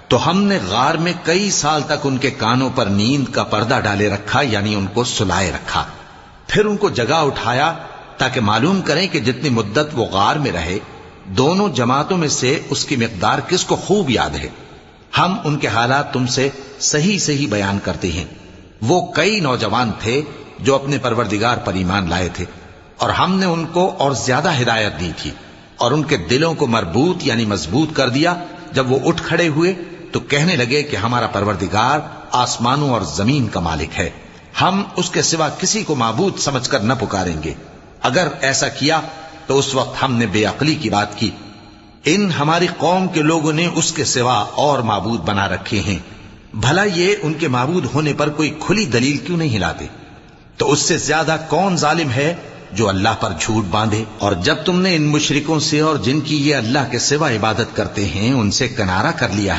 تو ہم نے غار میں کئی سال تک ان کے کانوں پر نیند کا پردہ ڈالے رکھا، یعنی ان کو سلائے رکھا. پھر ان کو جگا اٹھایا تاکہ معلوم کریں کہ جتنی مدت وہ غار میں رہے دونوں جماعتوں میں سے اس کی مقدار کس کو خوب یاد ہے. ہم ان کے حالات تم سے صحیح بیان کرتے ہیں. وہ کئی نوجوان تھے جو اپنے پروردگار پر ایمان لائے تھے، اور ہم نے ان کو اور زیادہ ہدایت دی تھی، اور ان کے دلوں کو مربوط یعنی مضبوط کر دیا. جب وہ اٹھ کھڑے ہوئے تو کہنے لگے کہ ہمارا پروردگار آسمانوں اور زمین کا مالک ہے، ہم اس کے سوا کسی کو معبود سمجھ کر نہ پکاریں گے. اگر ایسا کیا تو اس وقت ہم نے بے عقلی کی بات کی. ان ہماری قوم کے لوگوں نے اس کے سوا اور معبود بنا رکھے ہیں. بھلا یہ ان کے معبود ہونے پر کوئی کھلی دلیل کیوں نہیں ہلاتے؟ تو اس سے زیادہ کون ظالم ہے جو اللہ پر جھوٹ باندھے؟ اور جب تم نے ان مشرکوں سے اور جن کی یہ اللہ کے سوا عبادت کرتے ہیں ان سے کنارہ کر لیا ہے